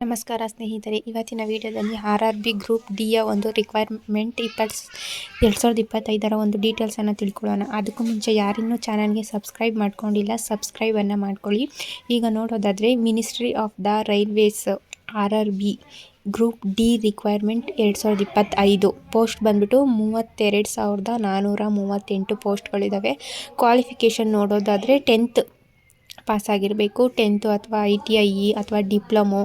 ನಮಸ್ಕಾರ ಸ್ನೇಹಿತರೆ, ಇವತ್ತಿನ ವಿಡಿಯೋದಲ್ಲಿ RRB ಗ್ರೂಪ್ ಡಿಯ ಒಂದು ರಿಕ್ವೈರ್ಮೆಂಟ್ 2025ರ ಒಂದು ಡೀಟೇಲ್ಸನ್ನು ತಿಳ್ಕೊಳ್ಳೋಣ. ಅದಕ್ಕೂ ಮುಂಚೆ ಯಾರಿನ್ನೂ ಚಾನಲ್ಗೆ ಸಬ್ಸ್ಕ್ರೈಬ್ ಮಾಡ್ಕೊಂಡಿಲ್ಲ, ಸಬ್ಸ್ಕ್ರೈಬನ್ನು ಮಾಡ್ಕೊಳ್ಳಿ. ಈಗ ನೋಡೋದಾದರೆ ministry of the railways RRB group D requirement 2025 post ಬಂದ್ಬಿಟ್ಟು 32,438 ಪೋಸ್ಟ್ಗಳಿದ್ದಾವೆ. ಕ್ವಾಲಿಫಿಕೇಷನ್ ನೋಡೋದಾದರೆ 10th ಪಾಸ್ ಆಗಿರಬೇಕು. 10th ಅಥವಾ ITI ಅಥವಾ ಡಿಪ್ಲೊಮೊ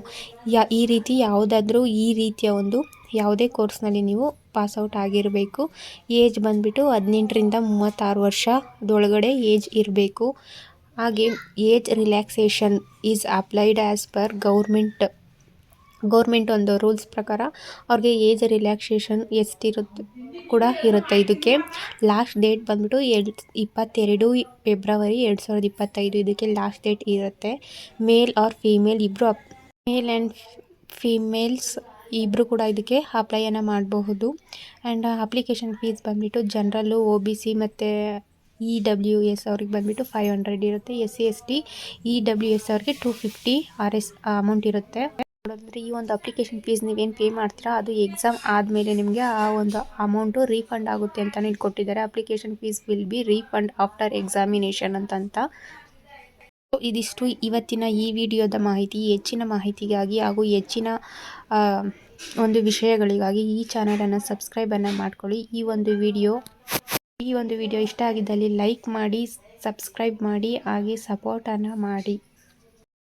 ಈ ರೀತಿ ಯಾವುದಾದ್ರೂ ಈ ರೀತಿಯ ಒಂದು ಯಾವುದೇ ಕೋರ್ಸ್ನಲ್ಲಿ ನೀವು ಪಾಸ್ಔಟ್ ಆಗಿರಬೇಕು. ಏಜ್ ಬಂದುಬಿಟ್ಟು 18ರಿಂದ 36 ವರ್ಷದೊಳಗಡೆ ಏಜ್ ಇರಬೇಕು. ಹಾಗೆ age relaxation is applied as per government ಒಂದು ರೂಲ್ಸ್ ಪ್ರಕಾರ ಅವ್ರಿಗೆ ಏಜ್ ರಿಲ್ಯಾಕ್ಸೇಷನ್ ಎಷ್ಟಿರುತ್ತೆ ಕೂಡ ಇರುತ್ತೆ. ಇದಕ್ಕೆ ಲಾಸ್ಟ್ ಡೇಟ್ ಬಂದ್ಬಿಟ್ಟು 22 ಫೆಬ್ರವರಿ 2025 ಇದಕ್ಕೆ ಲಾಸ್ಟ್ ಡೇಟ್ ಇರುತ್ತೆ. Male or female male and females ಇಬ್ಬರು ಕೂಡ ಇದಕ್ಕೆ ಅಪ್ಲೈಯನ್ನು ಮಾಡಬಹುದು. ಆ್ಯಂಡ್ ಅಪ್ಲಿಕೇಶನ್ ಫೀಸ್ ಬಂದುಬಿಟ್ಟು ಜನರಲ್ಲು OBC ಮತ್ತು EWS ಅವ್ರಿಗೆ ಬಂದುಬಿಟ್ಟು 500 ಇರುತ್ತೆ. SC/ST EWS ಅವ್ರಿಗೆ 250 RS ಅಮೌಂಟ್ ಇರುತ್ತೆ. ನೋಡೋದಾದ್ರೆ ಈ ಒಂದು ಅಪ್ಲಿಕೇಶನ್ ಫೀಸ್ ನೀವೇನು ಪೇ ಮಾಡ್ತೀರಾ ಅದು ಎಕ್ಸಾಮ್ ಆದಮೇಲೆ ನಿಮಗೆ ಆ ಒಂದು ಅಮೌಂಟು ರೀಫಂಡ್ ಆಗುತ್ತೆ ಅಂತಲೇ ಇಲ್ಲಿ ಕೊಟ್ಟಿದ್ದಾರೆ. Application fees will be refund after examination ಅಂತ. ಇದಿಷ್ಟು ಇವತ್ತಿನ ಈ ವಿಡಿಯೋದ ಮಾಹಿತಿ. ಹೆಚ್ಚಿನ ಮಾಹಿತಿಗಾಗಿ ಹಾಗೂ ಹೆಚ್ಚಿನ ಒಂದು ವಿಷಯಗಳಿಗಾಗಿ ಈ ಚಾನಲನ್ನು ಸಬ್ಸ್ಕ್ರೈಬನ್ನು ಮಾಡ್ಕೊಳ್ಳಿ. ಈ ಒಂದು ವಿಡಿಯೋ ಇಷ್ಟ ಆಗಿದ್ದಲ್ಲಿ ಲೈಕ್ ಮಾಡಿ, ಸಬ್ಸ್ಕ್ರೈಬ್ ಮಾಡಿ, ಹಾಗೆ ಸಪೋರ್ಟನ್ನು ಮಾಡಿ.